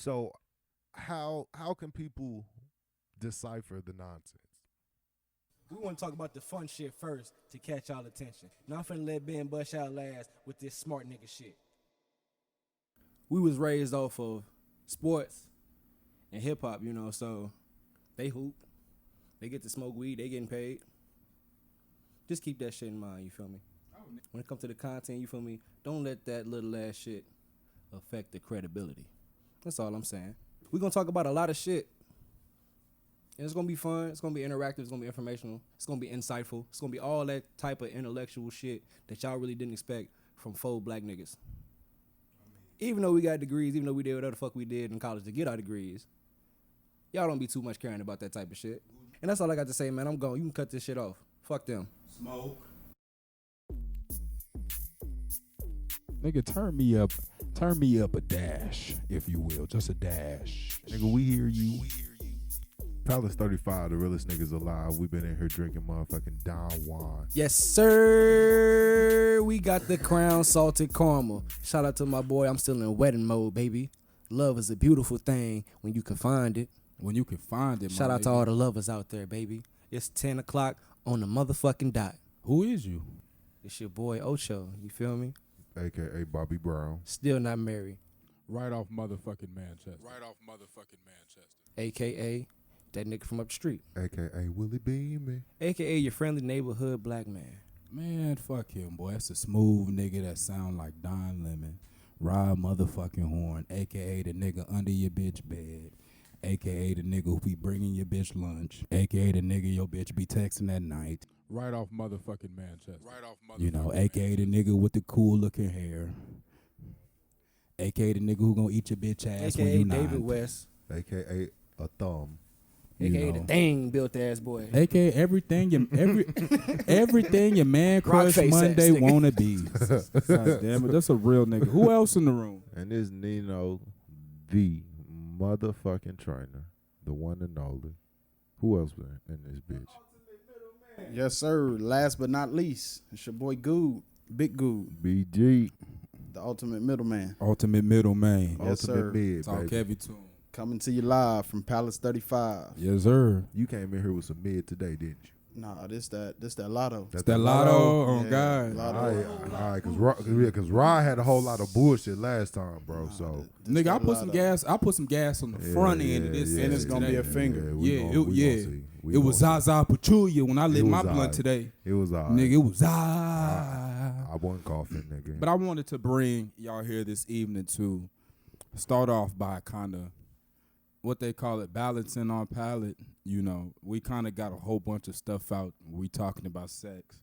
So how can people decipher the nonsense? We want to talk about the fun shit first to catch y'all attention. Now I'm finna let Ben bust out last with this smart nigga shit. We was raised off of sports and hip hop, you know, so they hoop, they get to smoke weed, they getting paid. Just keep that shit in mind, you feel me? When it comes to the content, you feel me? Don't let that little ass shit affect the credibility. That's all I'm saying. We're gonna talk about a lot of shit. And it's gonna be fun, it's gonna be interactive, it's gonna be informational, it's gonna be insightful, it's gonna be all that type of intellectual shit that y'all really didn't expect from 4 black niggas. Even though we got degrees, even though we did whatever the fuck we did in college to get our degrees, y'all don't be too much caring about that type of shit. And that's all I got to say, man. I'm going. You can cut this shit off. Fuck them. Smoke. Nigga, turn me up a dash, if you will, just a dash. Nigga, we hear you. Palace 35, the realest niggas alive. We've been in here drinking motherfucking Don Juan. Yes, sir. We got the Crown Salted Caramel. Shout out to my boy. I'm still in wedding mode, baby. Love is a beautiful thing when you can find it. When you can find it, Shout out to all the lovers out there, baby. It's 10 o'clock on the motherfucking dot. Who is you? It's your boy Ocho. You feel me? A.K.A. Bobby Brown. Still not married. Right off motherfucking Manchester. A.K.A. that nigga from up the street. A.K.A. Willie Beeman. A.K.A. your friendly neighborhood black man. Man, fuck him, boy. That's a smooth nigga that sound like Don Lemon. Ride motherfucking horn. A.K.A. the nigga under your bitch bed. A.K.A. the nigga who be bringing your bitch lunch. A.K.A. the nigga your bitch be texting at night. Right off motherfucking Manchester. You know, A.K.A. the nigga with the cool looking hair. A.K.A. the nigga who gonna eat your bitch ass when A.K.A. you David nine. West. A.K.A. a thumb. A.K.A. the thing built ass boy. A.K.A. everything your man crush Rock face Monday ass nigga. wanna be. God damn it, that's a real nigga. Who else in the room? And this Nino, the motherfucking trainer, the one and only. Who else been in this bitch? Yes, sir. Last but not least, it's your boy Gude, Big Gude, BG. the ultimate middleman. Ultimate middleman. Yes, sir. Ultimate mid, Talk baby. heavy to him. Coming to you live from Palace 35. Yes, sir. You came in here with some mid today, didn't you? Nah, this that lotto. That's That lotto on Yeah, God. lotto. All right, because Rod had a whole lot of bullshit last time, bro. So This Nigga, I that put some lotto. gas. I put some gas on the front end of this. And it's gonna be a finger. It was Zaza Pachulia when I lit my blunt today. It was all Nigga, it was I wasn't coughing, nigga. But I wanted to bring y'all here this evening to start off by kind of what they call it, balancing our palate. You know, we kind of got a whole bunch of stuff out. We talking about sex,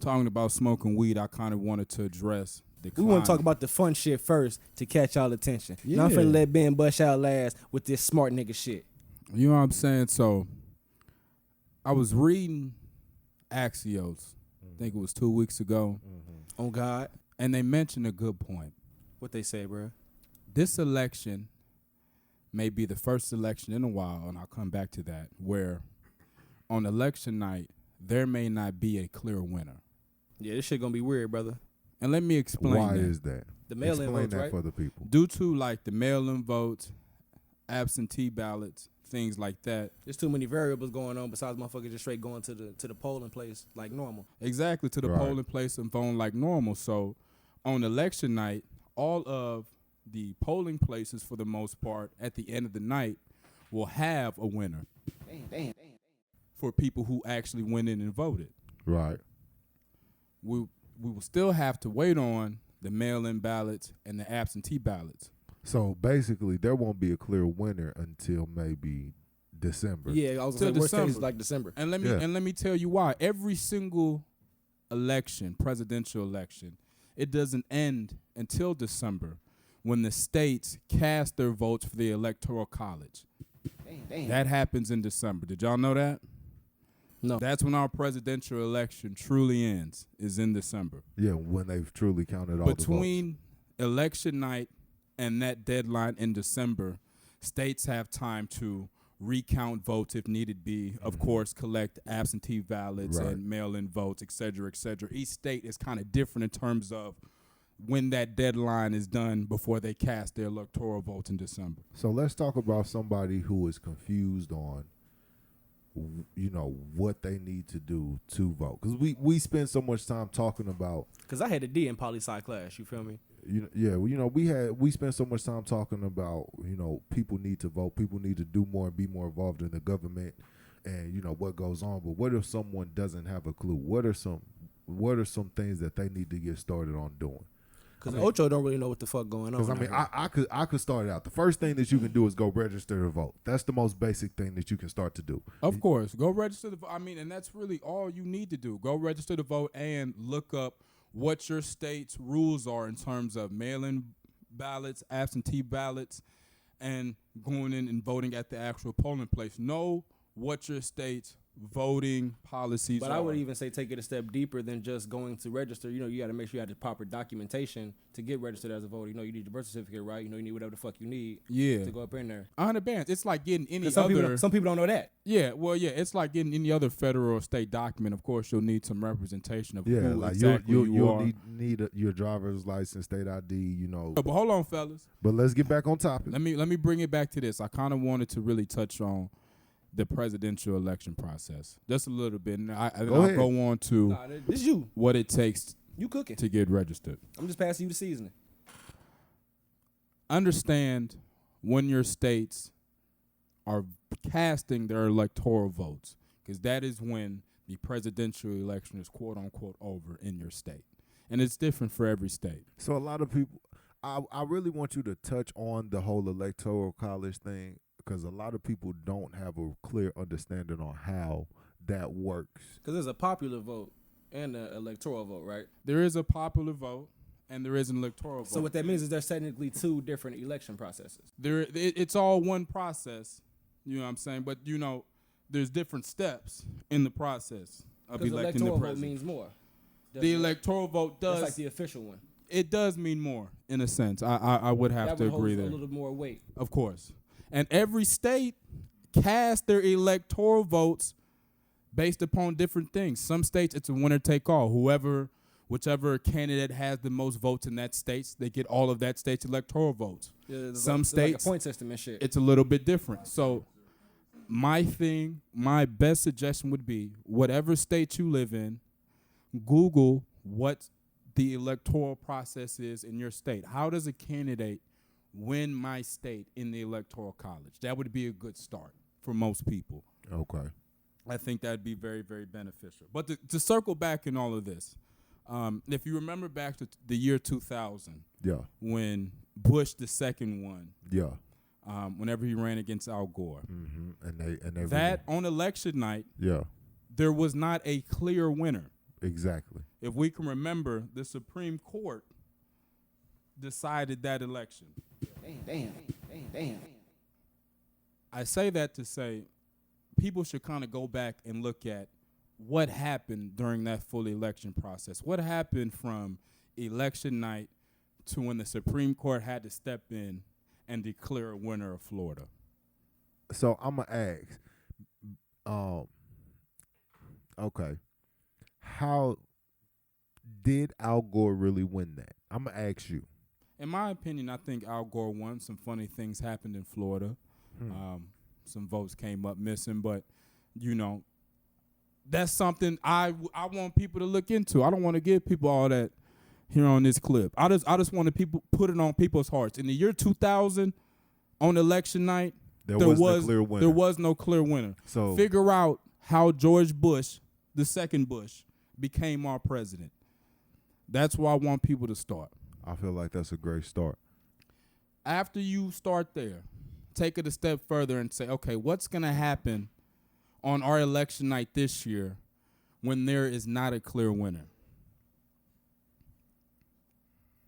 talking about smoking weed. I kind of wanted to address the We want to talk climate. about the fun shit first to catch y'all attention. Now I'm Yeah. finna let Ben bust out last with this smart nigga shit. You know what I'm saying? So I was reading Axios, I think it was 2 weeks ago, On God. and they mentioned a good point. What they say, bro? This election may be the first election in a while, and I'll come back to that, where on election night, there may not be a clear winner. Yeah, this shit gonna be weird, brother. And let me explain Why that. is that? The mail-in Explain votes, that right? for the people. Due to like the mail-in votes, absentee ballots, things like that. There's too many variables going on besides motherfuckers just straight going to the polling place like normal. Exactly, to the Right. polling place and voting like normal. So on election night, all of the polling places, for the most part, at the end of the night, will have a winner Damn. for people who actually went in and voted. Right. We will still have to wait on the mail-in ballots and the absentee ballots. So basically, there won't be a clear winner until maybe December. Yeah, I was Till gonna say worst case December. like December. And let me tell you why. Every single election, presidential election, it doesn't end until December when the states cast their votes for the electoral college. Damn. That happens in December. Did y'all know that? No. That's when our presidential election truly ends, is in December. Yeah, when they've truly counted all Between election night and that deadline in December, states have time to recount votes if needed be, of course, collect absentee ballots Right. and mail-in votes, et cetera, et cetera. Each state is kind of different in terms of when that deadline is done before they cast their electoral votes in December. So let's talk about somebody who is confused on, what they need to do to vote. Because we spend so much time talking about. Because I had a D in poli-sci class, you feel me? We spend so much time talking about, people need to vote, people need to do more and be more involved in the government, and what goes on. But what if someone doesn't have a clue? What are some things that they need to get started on doing? Because Ocho don't really know what the fuck going on. Because I could start it out. The first thing that you can do is go register to vote. That's the most basic thing that you can start to do. Of course, go register to vote. And that's really all you need to do. Go register to vote and look up what your state's rules are in terms of mail-in ballots, absentee ballots, and going in and voting at the actual polling place. Know what your state's voting policies are. But I would even say take it a step deeper than just going to register. You got to make sure you have the proper documentation to get registered as a voter. You need your birth certificate, right? You need whatever the fuck you need to go up in there. 100 bands. It's like getting any some other. Some people don't know that. Yeah, well, yeah, it's like getting any other federal or state document. Of course, you'll need some representation of who like exactly you'll need your driver's license, state ID. But hold on, fellas. But let's get back on topic. Let me bring it back to this. I kind of wanted to really touch on the presidential election process just a little bit, and I'll go on to this you. What it takes you cooking to get registered. I'm just passing you the seasoning. Understand when your states are casting their electoral votes, because that is when the presidential election is quote unquote over in your state, and it's different for every state. So a lot of people, I really want you to touch on the whole electoral college thing, because a lot of people don't have a clear understanding on how that works. Because there's a popular vote and an electoral vote, right? There is a popular vote and there is an electoral vote. So what that means is there's technically two different election processes. It's all one process, you know what I'm saying? But, there's different steps in the process of electing the president. The electoral vote means more. The electoral vote does. That's like the official one. It does mean more, in a sense. I would have to agree there. That one holds a little more weight. Of course. And every state cast their electoral votes based upon different things. Some states, it's a winner-take-all. Whichever candidate has the most votes in that state, they get all of that state's electoral votes. Yeah, some states, like a point system and shit. It's a little bit different. So my best suggestion would be, whatever state you live in, Google what the electoral process is in your state. How does a candidate win my state in the electoral college? That would be a good start for most people. Okay. I think that would be very, very beneficial. But to circle back in all of this, if you remember back to the year 2000, when Bush II won, whenever he ran against Al Gore, and that on election night, there was not a clear winner. Exactly. If we can remember, the Supreme Court decided that election. Damn. I say that to say people should kind of go back and look at what happened during that full election process. What happened from election night to when the Supreme Court had to step in and declare a winner of Florida? So I'm going to ask, okay, how did Al Gore really win that? I'm going to ask you. In my opinion, I think Al Gore won. Some funny things happened in Florida. Some votes came up missing, but, that's something I want people to look into. I don't want to give people all that here on this clip. I just want to put it on people's hearts. In the year 2000, on election night, there was no clear winner. So figure out how George Bush, the second Bush, became our president. That's where I want people to start. I feel like that's a great start. After you start there, take it a step further and say, okay, what's going to happen on our election night this year when there is not a clear winner?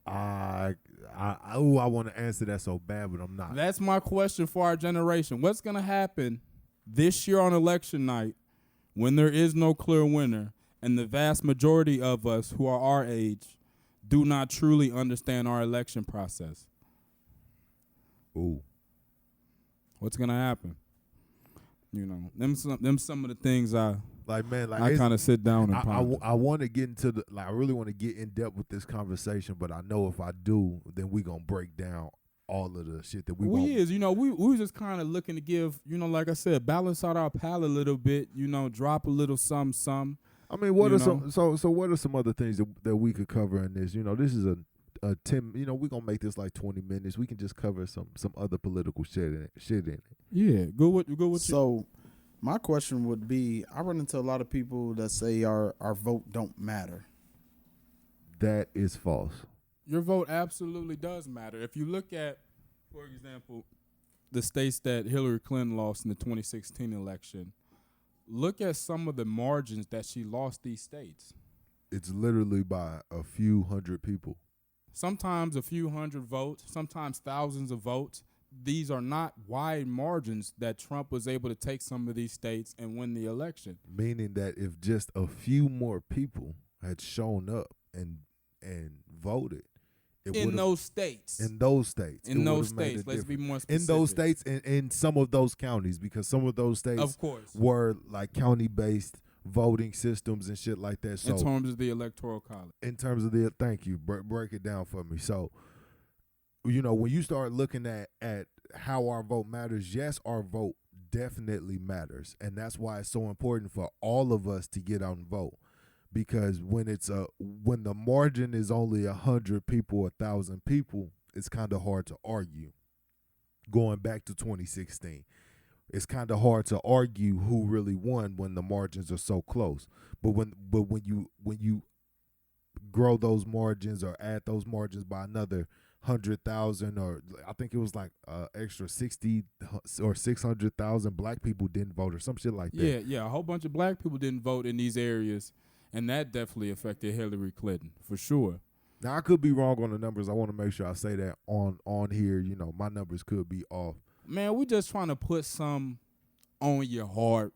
I want to answer that so bad, but I'm not. That's my question for our generation. What's going to happen this year on election night when there is no clear winner and the vast majority of us who are our age do not truly understand our election process? Ooh. What's going to happen? Them some of the things I Like, man, like I kind of sit down and ponder. I want to get into the I really want to get in depth with this conversation, but I know if I do, then we gonna break down all of the shit that we want. We was just kind of looking to give, like I said, balance out our palate a little bit, drop a little some. I mean, what are what are some other things that we could cover in this? This is a 10. We're gonna make this like 20 minutes. We can just cover some other political shit in it. Yeah, go with So my question would be, I run into a lot of people that say our vote don't matter. That is false. Your vote absolutely does matter. If you look at, for example, the states that Hillary Clinton lost in the 2016 election, look at some of the margins that she lost these states. It's literally by a few hundred people. Sometimes a few hundred votes, sometimes thousands of votes. These are not wide margins that Trump was able to take some of these states and win the election. Meaning that if just a few more people had shown up and voted, in those states, let's be more specific. In those states and in some of those counties, because some of those states, of course, were like county-based voting systems and shit like that. So in terms of the electoral college, thank you, break it down for me. So, when you start looking at how our vote matters, yes, our vote definitely matters, and that's why it's so important for all of us to get out and vote. Because when the margin is only 100 people, 1,000 people, it's kind of hard to argue. Going back to 2016, it's kind of hard to argue who really won when the margins are so close. But when you grow those margins or add those margins by another 100,000, or I think it was like extra 60 or 600,000 black people didn't vote or some shit like that. Yeah, a whole bunch of black people didn't vote in these areas. And that definitely affected Hillary Clinton, for sure. Now, I could be wrong on the numbers. I want to make sure I say that on here. My numbers could be off. Man, we just trying to put some on your heart,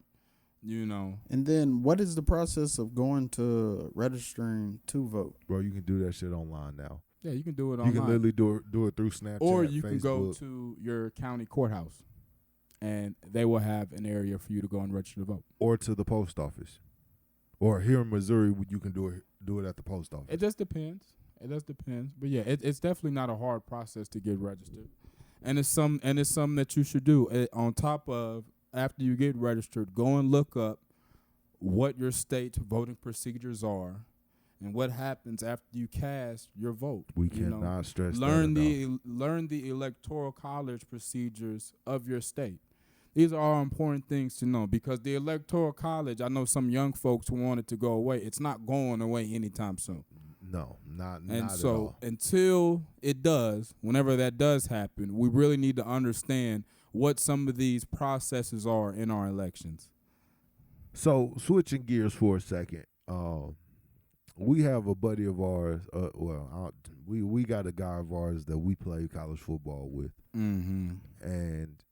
And then what is the process of going to registering to vote? Bro, you can do that shit online now. Yeah, you can do it online. You can literally do it through Snapchat, or you Facebook. can go to your county courthouse, and they will have an area for you to go and register to vote. Or to the post office. Or here in Missouri, you can do it at the post office. It just depends. But yeah, it's definitely not a hard process to get registered, and it's something that you should do. On top of, after you get registered, go and look up what your state's voting procedures are, and what happens after you cast your vote. We cannot stress that enough. Learn the electoral college procedures of your state. These are all important things to know, because the electoral college, I know some young folks want it to go away. It's not going away anytime soon. No, not and at so all. Until it does, whenever that does happen, we really need to understand what some of these processes are in our elections. So switching gears for a second, we have a buddy of ours. We got a guy of ours that we play college football with, and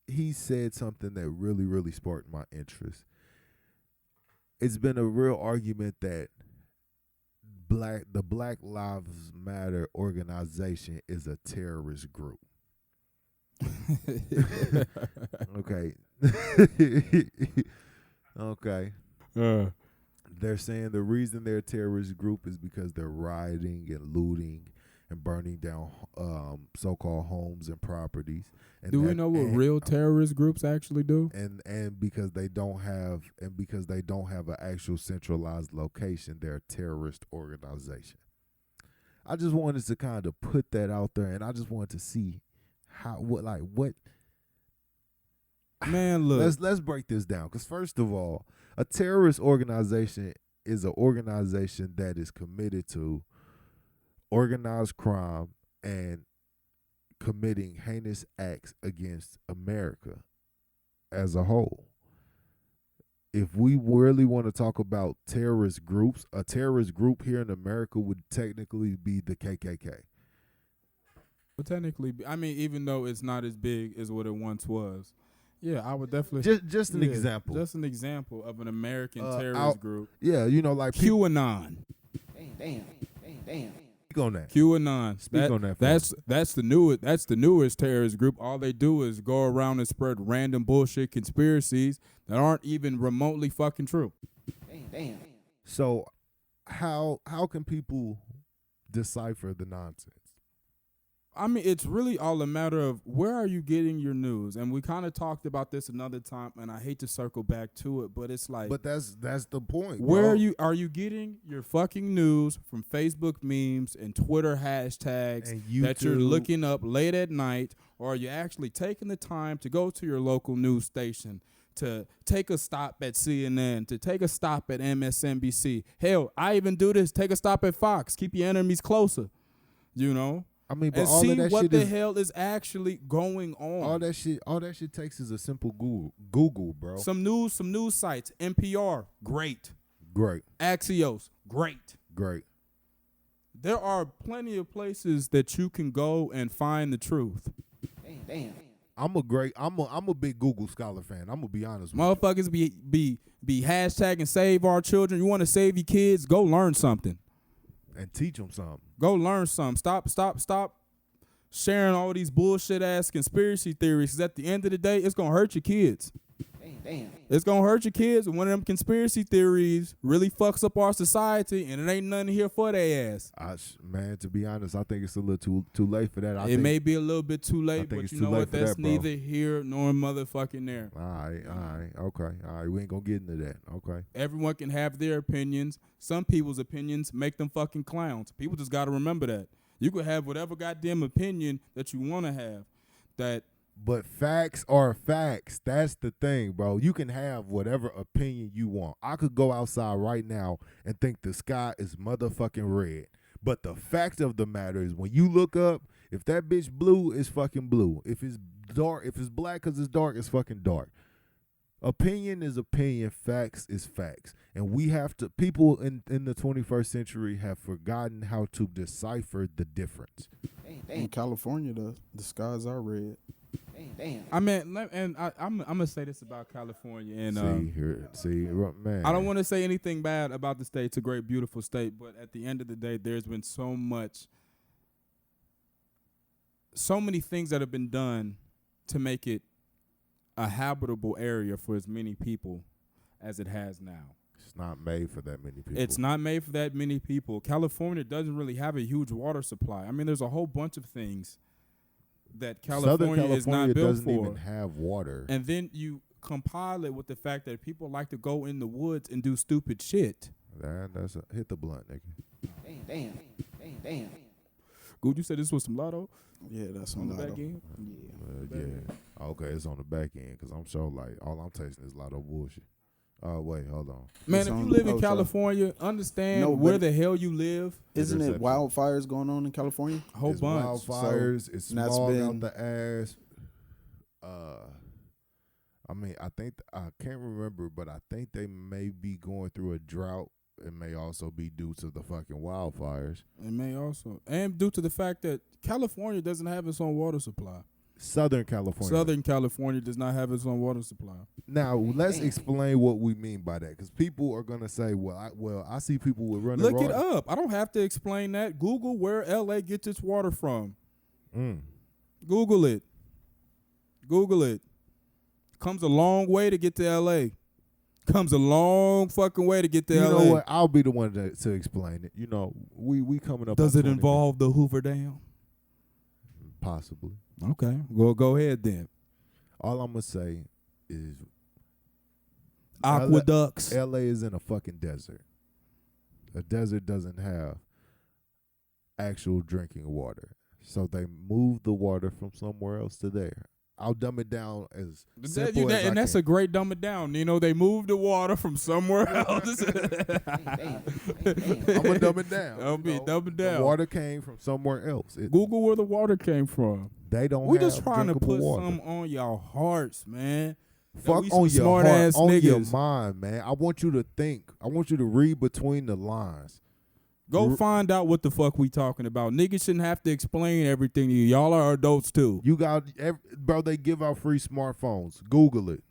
he said something that really sparked my interest. It's been a real argument that the Black Lives Matter organization is a terrorist group. Okay. Okay. They're saying the reason they're a terrorist group is because they're rioting and looting and burning down so-called homes and properties. And do we know what real terrorist groups actually do? And because they don't have an actual centralized location, they're a terrorist organization. I just wanted to kind of put that out there, and I just wanted to see what. Man, look. Let's break this down, because first of all, a terrorist organization is an organization that is committed to organized crime and committing heinous acts against America as a whole. If we really want to talk about terrorist groups, a terrorist group here in America would technically be the KKK. But technically, I mean, even though it's not as big as what it once was, yeah, I would definitely just an example. Just an example of an American terrorist group. Yeah, like QAnon. Damn. on that. QAnon. Speak on that. For That's the newest terrorist group. All they do is go around and spread random bullshit conspiracies that aren't even remotely fucking true. Damn. So, how can people decipher the nonsense? I mean, it's really all a matter of where are you getting your news, and we kind of talked about this another time, and I hate to circle back to it, but it's like, But that's the point. where bro. are you getting your fucking news from? Facebook memes and Twitter hashtags And that you're YouTube. looking up late at night, or are you actually taking the time to go to your local news station, to take a stop at CNN, to take a stop at MSNBC? Hell, I even do this. Take a stop at Fox. Keep your enemies closer, you know? I mean, but And all see of that what shit the is hell is actually going on. all that shit takes is a simple Google, bro. Some news sites. NPR, great. Great. Axios, great. Great. There are plenty of places that you can go and find the truth. Damn. I'm a big Google Scholar fan. I'm gonna be honest with you. Motherfuckers be hashtagging save our children. You want to save your kids? Go learn something. And teach them something. Go learn something. Stop sharing all these bullshit ass conspiracy theories. 'Cause at the end of the day, it's gonna hurt your kids. Damn. It's gonna hurt your kids, and one of them conspiracy theories really fucks up our society, and it ain't nothing here for their ass. Man, to be honest, I think it's a little too late for that. It may be a little bit too I late, think but it's you too know late what? for That's that, bro. neither here nor motherfucking there. All right, okay, all right. We ain't gonna get into that, okay? Everyone can have their opinions. Some people's opinions make them fucking clowns. People just got to remember that. You could have whatever goddamn opinion that you want to have. But facts are facts. That's the thing, bro. You can have whatever opinion you want. I could go outside right now and think the sky is motherfucking red. But the fact of the matter is, when you look up, if that bitch blue, it's fucking blue. If it's dark, if it's black because it's dark, it's fucking dark. Opinion is opinion. Facts is facts. And we have to, people in the 21st century have forgotten how to decipher the difference. In California, the skies are red. Damn. I mean, I'm gonna say this about California, and Man. I don't want to say anything bad about the state. It's a great, beautiful state, but at the end of the day, there's been so many things that have been done to make it a habitable area for as many people as it has now. It's not made for that many people. It's not made for that many people. California doesn't really have a huge water supply. I mean, there's a whole bunch of things that California is not built doesn't for. even have water. And then you compile it with the fact that people like to go in the woods and do stupid shit. Hit the blunt, nigga. Damn. Good, you said this was some lotto Yeah, that's on on the Lotto. back end? Yeah. Okay, it's on the back end because I'm sure like all I'm tasting is lotto bullshit. Wait, hold on. Man, It's if you on live in Ocho. California, understand No, where but- the hell you live. Isn't it Interception. wildfires going on in California? A whole It's bunch. wildfires. It's and that's smog been- out the ass. I mean, I think I can't remember, but I think they may be going through a drought. It may also be due to the fucking wildfires. It may also, and due to the fact that California doesn't have its own water supply. Southern California. Southern California does not have its own water supply. Now let's explain what we mean by that, because people are gonna say, "Well, I see people with running." Look it up. I don't have to explain that. Google where LA gets its water from. Google it. Comes a long way to get to LA. Comes a long fucking way to get to You LA. know what? I'll be the one to explain it. You know, we coming up. Does on it 20 involve the Hoover Dam? minutes. Possibly? Okay. Go ahead then. All I'm gonna say is Aqueducts. LA is in a fucking desert. A desert doesn't have actual drinking water, so they move the water from somewhere else to there. I'll dumb it down as simple as I and that's can. a great dumb it down. You know, they moved the water from somewhere else. I'm gonna dumb it down. Dumb it down. The water came from somewhere else. Google where the water came from. They don't. We have just trying to drinkable put water. some on y'all hearts, man. Fuck we some on your smart heart, ass on your niggas. mind, man. I want you to think. I want you to read between the lines. Go find out what the fuck we talking about. Niggas shouldn't have to explain everything to you. Y'all are adults too. You got, bro. They give out free smartphones. Google it.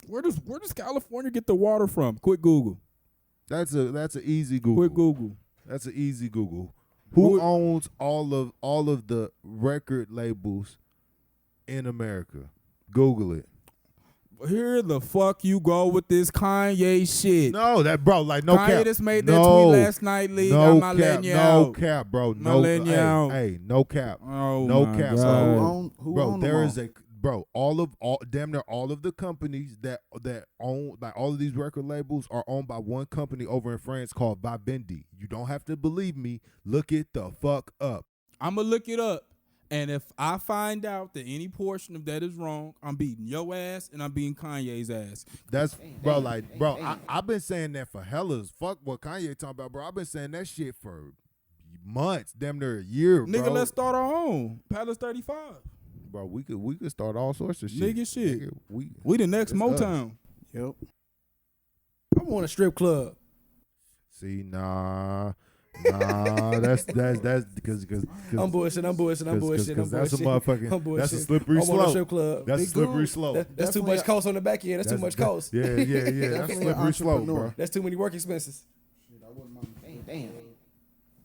Where does California get the water from? Quick Google. That's a easy Google. Quick Google. That's an easy Google. Who owns all of the record labels in America? Google it. Here the fuck you go with this Kanye shit. No, that bro, like no Kanye cap. just made that tweet last night, Lee. No I'm not cap, letting you no out. cap, bro. Not No, letting you out. hey, no cap. Oh No my cap, God. Who Bro, own there them is a bro. Damn near all of the companies that own, like all of these record labels are owned by one company over in France called Vivendi. You don't have to believe me. Look it the fuck up. I'm going to look it up. And if I find out that any portion of that is wrong, I'm beating your ass and I'm beating Kanye's ass. That's bro. I've been saying that for hellas. Fuck what Kanye talking about, bro. I've been saying that shit for months, damn near a year, Nigga, bro. let's start our own. Palace 35. Bro, we could start all sorts of shit. Nigga, shit. Nigga, We the next That's us. Motown. Yep. I want a strip club. See, that's because I'm bullshitting. that's a motherfucking I'm that's a bullshitting. slippery I want a slope. strip club. That's a Big slippery dude. slope. That's too Definitely much cost on the back end. That's too much cost. Yeah. That's Definitely an slippery slope, bro. entrepreneur. That's too many work expenses. Damn.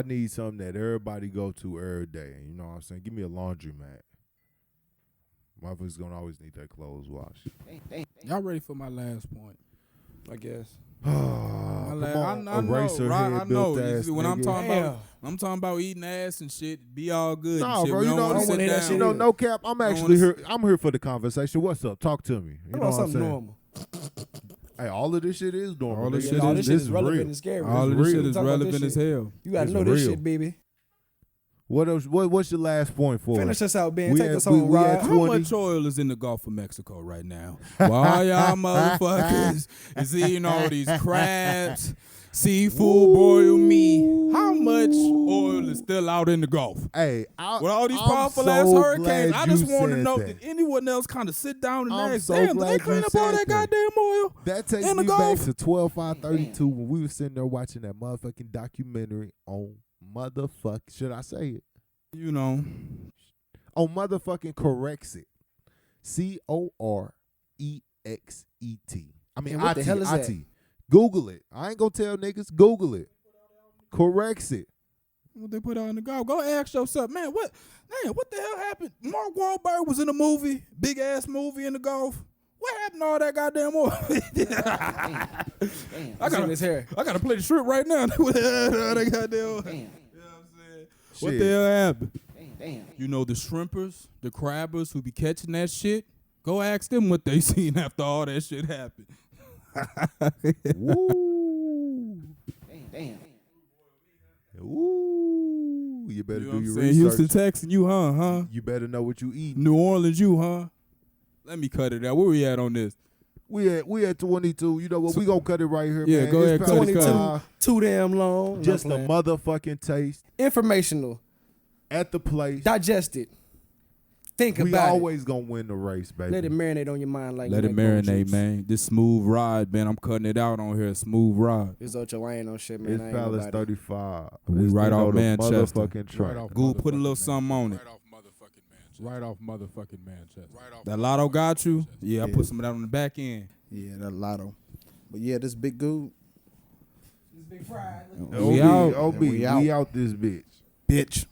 I need something that everybody go to every day. You know what I'm saying? Give me a laundromat. Motherfuckers gonna always need their clothes washed. Y'all ready for my last point? I guess. Come on, I know, eraser right? head I built know. ass When I'm nigga. talking about eating ass and shit, be all good. Nah, and shit. bro, We you don't know, wanna I don't wanna sit hear that down. shit You know, no cap. I'm actually wanna here. I'm here for the conversation. What's up? Talk to me. You I know want what I'm something saying? normal. Hey, all of this shit is normal. All this nigga. shit All is- this shit is real. relevant and scary. All of It's this shit real. is Talk about this relevant as shit. hell. You gotta It's know this real. shit, baby. What else? What's your last point for Finish us? us out, Ben. We Take at- us home, we at Rod. How 20. much oil is in the Gulf of Mexico right now? While all y'all motherfuckers is eating all these crabs, seafood, boiled meat. How much oil is still out in the Gulf? Hey, With all these I'm powerful so ass hurricanes, glad I just you want to said know, that. did anyone else kind of sit down and I'm ask, so damn, did glad they you clean up all said that that. goddamn oil? That takes in the me back Gulf? to 12/5/32 when we were sitting there watching that motherfucking documentary on should I say it? You know, On motherfucking Correxit. Corexet. I mean, And what the hell is that? IT. Google it. I ain't gonna tell niggas. Google it. Corexit. what they put out in the Gulf. Go ask yourself, man, what the hell happened? Mark Wahlberg was in a movie, big ass movie in the Gulf. What happened to all that goddamn oil? I got his hair. I gotta play the strip right now. What the hell that goddamn oil? You know what I'm saying? What Shit. the hell happened? You know the shrimpers, the crabbers who be catching that shit? Go ask them what they seen after all that shit happened. Woo. Ooh. You better You know do what your I'm saying? Houston, research. Texas, you huh? You better know what you eat. New Orleans, you huh? Let me cut it out. Where we at on this? We at 22. You know what? We gonna cut it right here, Yeah, man. go It's ahead, cut it, 22. time. Too damn long. Just No a plan. motherfucking taste Informational. at the place. Digest it. Think We about always gonna win the race, it. baby. Let it marinate on your mind like Let it you make gold marinate, juice. man. This smooth ride, man. I'm cutting it out on here. Smooth ride. It's Ocho. I ain't on shit, man. It's I ain't Palace nobody. 35. We It's right Nino off the Manchester. Motherfucking track. Good, put a little something on it. Right off motherfucking Manchester. That lotto got you? Yeah, I Yeah. put some of that on the back end. Yeah, that lotto. But yeah, this big Gude, This big fry. We out. OB, We out. we out this bitch. bitch.